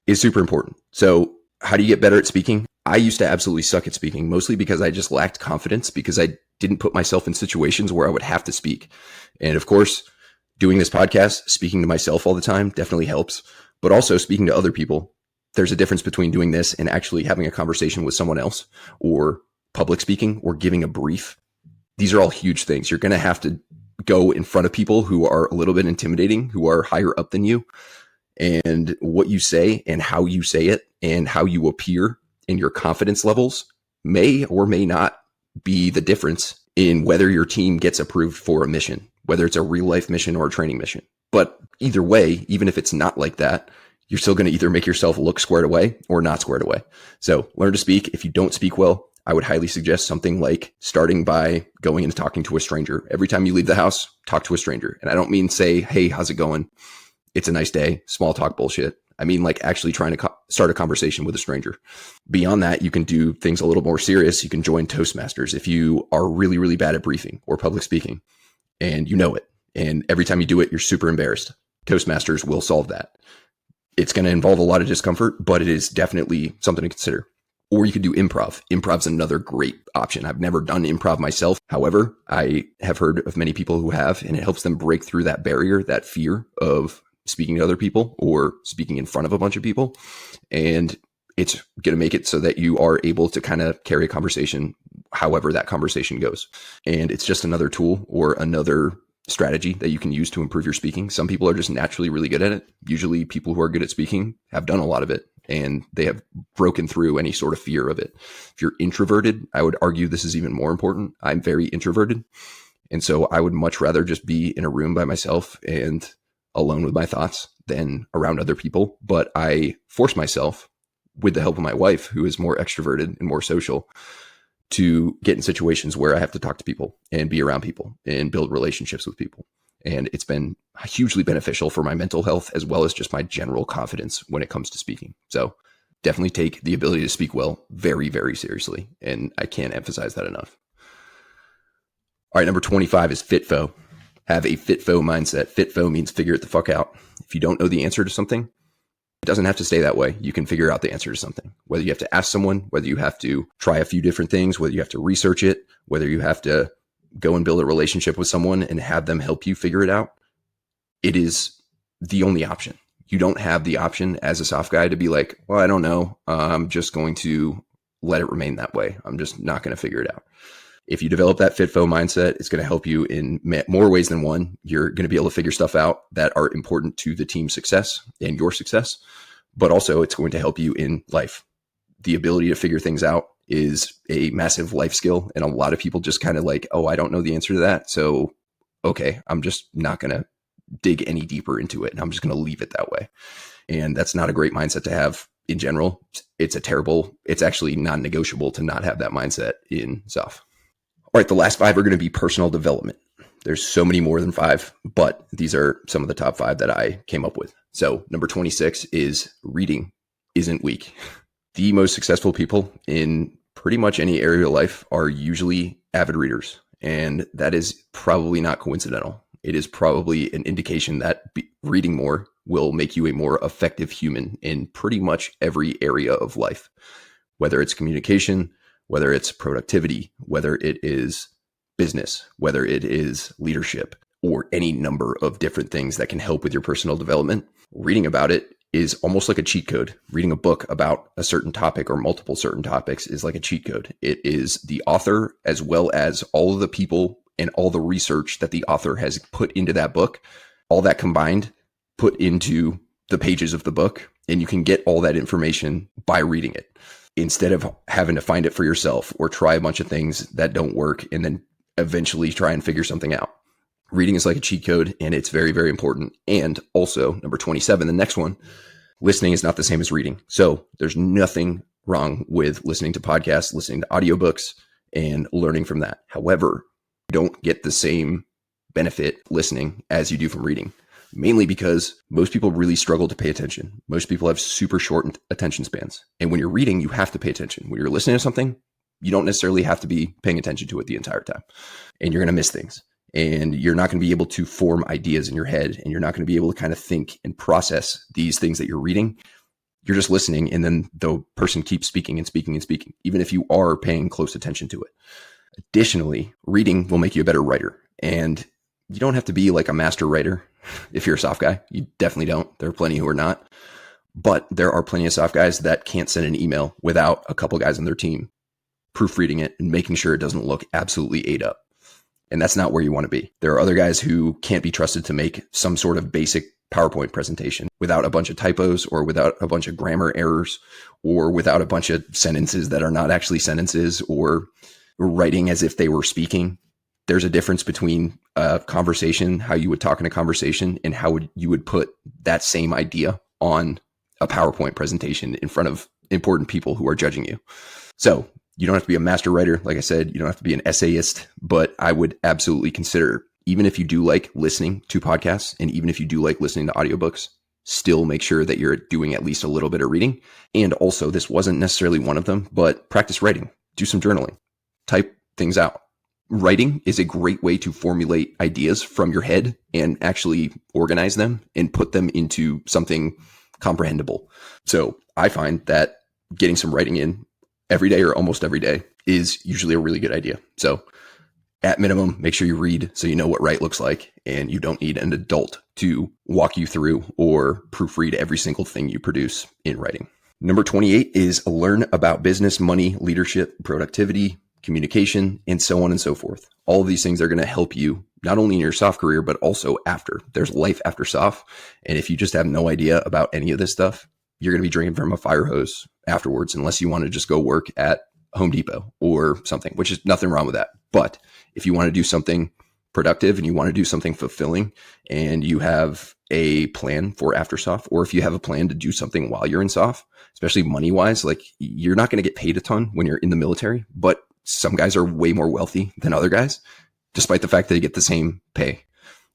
Is super important. So how do you get better at speaking? I used to absolutely suck at speaking, mostly because I just lacked confidence because I didn't put myself in situations where I would have to speak. And of course, doing this podcast, speaking to myself all the time definitely helps, but also speaking to other people. There's a difference between doing this and actually having a conversation with someone else, or public speaking, or giving a brief. These are all huge things. You're going to have to go in front of people who are a little bit intimidating, who are higher up than you. And what you say and how you say it and how you appear and your confidence levels may or may not be the difference in whether your team gets approved for a mission, whether it's a real life mission or a training mission. But either way, even if it's not like that, you're still going to either make yourself look squared away or not squared away. So learn to speak. If you don't speak well, I would highly suggest something like starting by going and talking to a stranger. Every time you leave the house, talk to a stranger. And I don't mean say, hey, how's it going? It's a nice day. Small talk bullshit. I mean like actually trying to start a conversation with a stranger. Beyond that, you can do things a little more serious. You can join Toastmasters if you are really, really bad at briefing or public speaking and you know it. And every time you do it, you're super embarrassed. Toastmasters will solve that. It's going to involve a lot of discomfort, but it is definitely something to consider. Or you could do improv. Improv's another great option. I've never done improv myself. However, I have heard of many people who have, and it helps them break through that barrier, that fear of speaking to other people or speaking in front of a bunch of people. And it's going to make it so that you are able to kind of carry a conversation however that conversation goes. And it's just another tool or another strategy that you can use to improve your speaking. Some people are just naturally really good at it. Usually people who are good at speaking have done a lot of it and they have broken through any sort of fear of it. If you're introverted, I would argue this is even more important. I'm very introverted. And so I would much rather just be in a room by myself and alone with my thoughts than around other people. But I force myself, with the help of my wife, who is more extroverted and more social, to get in situations where I have to talk to people and be around people and build relationships with people. And it's been hugely beneficial for my mental health as well as just my general confidence when it comes to speaking. So definitely take the ability to speak well very, very seriously. And I can't emphasize that enough. All right, number 25 is FITFO. Have a FITFO mindset. FITFO means figure it the fuck out. If you don't know the answer to something, it doesn't have to stay that way. You can figure out the answer to something, whether you have to ask someone, whether you have to try a few different things, whether you have to research it, whether you have to go and build a relationship with someone and have them help you figure it out. It is the only option. You don't have the option as a soft guy to be like, well, I don't know. I'm just going to let it remain that way. I'm just not going to figure it out. If you develop that FITFO mindset, it's going to help you in more ways than one. You're going to be able to figure stuff out that are important to the team's success and your success, but also it's going to help you in life. The ability to figure things out is a massive life skill. And a lot of people just kind of like, oh, I don't know the answer to that. So, okay, I'm just not going to dig any deeper into it. And I'm just going to leave it that way. And that's not a great mindset to have in general. It's actually non-negotiable to not have that mindset in SOF. All right, the last 5 are going to be personal development. There's so many more than 5, but these are some of the top 5 that I came up with. So number 26 is reading isn't weak. The most successful people in pretty much any area of life are usually avid readers. And that is probably not coincidental. It is probably an indication that reading more will make you a more effective human in pretty much every area of life, whether it's communication, whether it's productivity, whether it is business, whether it is leadership, or any number of different things that can help with your personal development. Reading about it is almost like a cheat code. Reading a book about a certain topic or multiple certain topics is like a cheat code. It is the author as well as all of the people and all the research that the author has put into that book, all that combined, put into the pages of the book, and you can get all that information by reading it instead of having to find it for yourself or try a bunch of things that don't work and then eventually try and figure something out. Reading is like a cheat code, and it's very, very important. And also, number 27, the next one, listening is not the same as reading. So there's nothing wrong with listening to podcasts, listening to audiobooks, and learning from that. However, you don't get the same benefit listening as you do from reading, mainly because most people really struggle to pay attention. Most people have super short attention spans. And when you're reading, you have to pay attention. When you're listening to something, you don't necessarily have to be paying attention to it the entire time. And you're going to miss things. And you're not going to be able to form ideas in your head. And you're not going to be able to kind of think and process these things that you're reading. You're just listening. And then the person keeps speaking and speaking and speaking, even if you are paying close attention to it. Additionally, reading will make you a better writer. And you don't have to be like a master writer if you're a SOF guy. You definitely don't. There are plenty who are not. But there are plenty of SOF guys that can't send an email without a couple guys on their team proofreading it and making sure it doesn't look absolutely ate up. And that's not where you want to be. There are other guys who can't be trusted to make some sort of basic PowerPoint presentation without a bunch of typos or without a bunch of grammar errors or without a bunch of sentences that are not actually sentences or writing as if they were speaking. There's a difference between a conversation, how you would talk in a conversation, and how you would put that same idea on a PowerPoint presentation in front of important people who are judging you. So you don't have to be a master writer. Like I said, you don't have to be an essayist, but I would absolutely consider, even if you do like listening to podcasts and even if you do like listening to audiobooks, still make sure that you're doing at least a little bit of reading. And also, this wasn't necessarily one of them, but practice writing. Do some journaling. Type things out. Writing is a great way to formulate ideas from your head and actually organize them and put them into something comprehensible. So I find that getting some writing in every day or almost every day is usually a really good idea. So at minimum, make sure you read so you know what right looks like, and you don't need an adult to walk you through or proofread every single thing you produce in writing. Number 28 is learn about business, money, leadership, productivity, communication, and so on and so forth. All of these things are going to help you not only in your SOF career, but also after. There's life after SOF. And if you just have no idea about any of this stuff, you're going to be drinking from a fire hose afterwards, unless you want to just go work at Home Depot or something, which is nothing wrong with that. But if you want to do something productive and you want to do something fulfilling and you have a plan for after SOF, or if you have a plan to do something while you're in SOF, especially money wise, like you're not going to get paid a ton when you're in the military, but some guys are way more wealthy than other guys, despite the fact that they get the same pay.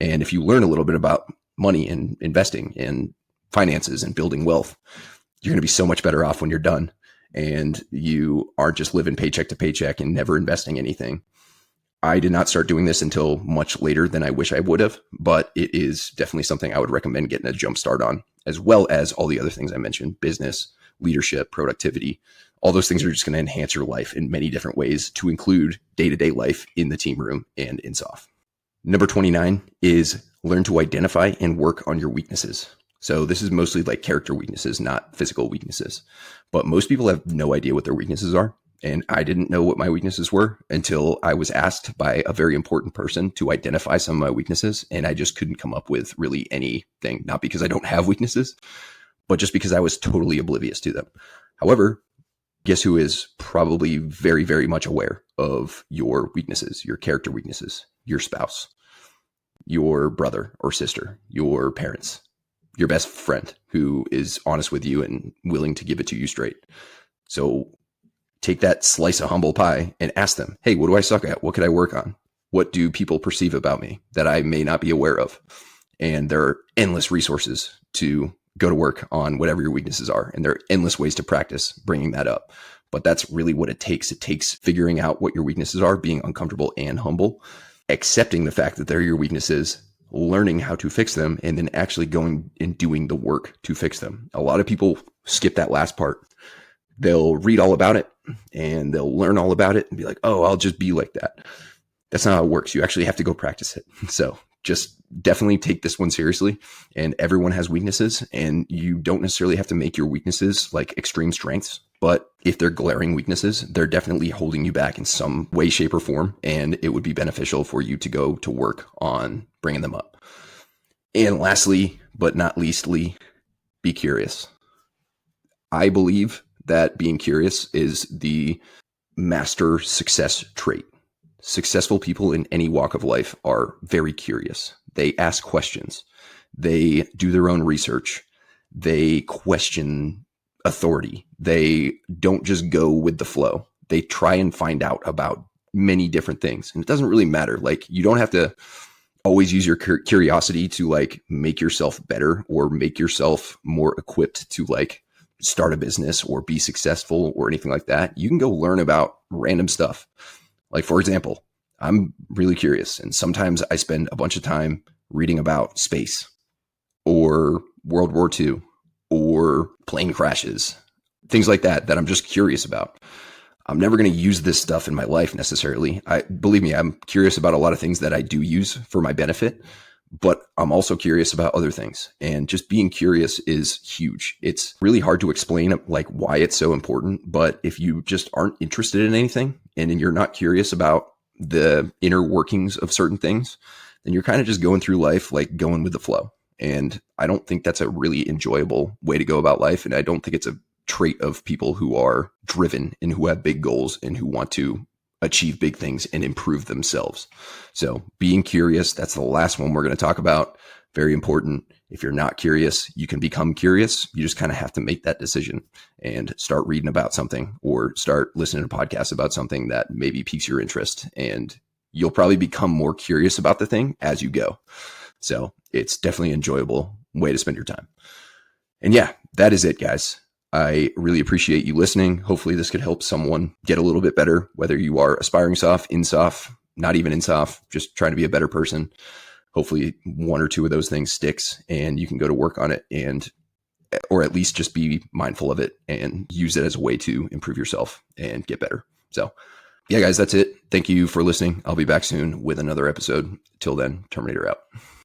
And if you learn a little bit about money and investing and finances and building wealth, you're going to be so much better off when you're done. And you aren't just living paycheck to paycheck and never investing anything. I did not start doing this until much later than I wish I would have, but it is definitely something I would recommend getting a jump start on, as well as all the other things I mentioned: business, leadership, productivity. All those things are just going to enhance your life in many different ways, to include day-to-day life in the team room and in SOF. Number 29 is learn to identify and work on your weaknesses. So this is mostly like character weaknesses, not physical weaknesses. But most people have no idea what their weaknesses are. And I didn't know what my weaknesses were until I was asked by a very important person to identify some of my weaknesses. And I just couldn't come up with really anything, not because I don't have weaknesses, but just because I was totally oblivious to them. However, guess who is probably very, very much aware of your weaknesses, your character weaknesses? Your spouse, your brother or sister, your parents. your best friend who is honest with you and willing to give it to you straight. So take that slice of humble pie and ask them, hey, what do I suck at? What could I work on? What do people perceive about me that I may not be aware of? And there are endless resources to go to work on whatever your weaknesses are. And there are endless ways to practice bringing that up. But that's really what it takes. It takes figuring out what your weaknesses are, being uncomfortable and humble, accepting the fact that they're your weaknesses, learning how to fix them, and then actually going and doing the work to fix them. A lot of people skip that last part. They'll read all about it and they'll learn all about it and be like, oh, I'll just be like that. That's not how it works. You actually have to go practice it. So just definitely take this one seriously. And everyone has weaknesses, and you don't necessarily have to make your weaknesses like extreme strengths. But if they're glaring weaknesses, they're definitely holding you back in some way, shape, or form. And it would be beneficial for you to go to work on bringing them up. And lastly, but not leastly, be curious. I believe that being curious is the master success trait. Successful people in any walk of life are very curious. They ask questions. They do their own research. They question authority. They don't just go with the flow. They try and find out about many different things. And it doesn't really matter. Like, you don't have to always use your curiosity to like make yourself better or make yourself more equipped to like start a business or be successful or anything like that. You can go learn about random stuff. Like, for example, I'm really curious, and sometimes I spend a bunch of time reading about space or World War II or plane crashes, things like that I'm just curious about. I'm never going to use this stuff in my life necessarily. Believe me, I'm curious about a lot of things that I do use for my benefit, but I'm also curious about other things. And just being curious is huge. It's really hard to explain like why it's so important. But if you just aren't interested in anything and then you're not curious about the inner workings of certain things, then you're kind of just going through life, like going with the flow. And I don't think that's a really enjoyable way to go about life. And I don't think it's a trait of people who are driven and who have big goals and who want to achieve big things and improve themselves. So being curious, that's the last one we're going to talk about. Very important. If you're not curious, you can become curious. You just kind of have to make that decision and start reading about something or start listening to podcasts about something that maybe piques your interest, and you'll probably become more curious about the thing as you go. So it's definitely an enjoyable way to spend your time. And yeah, that is it, guys. I really appreciate you listening. Hopefully this could help someone get a little bit better, whether you are aspiring SOF, in SOF, not even in SOF, just trying to be a better person. Hopefully one or two of those things sticks and you can go to work on it, and or at least just be mindful of it and use it as a way to improve yourself and get better. So yeah, guys, that's it. Thank you for listening. I'll be back soon with another episode. Till then, Terminator out.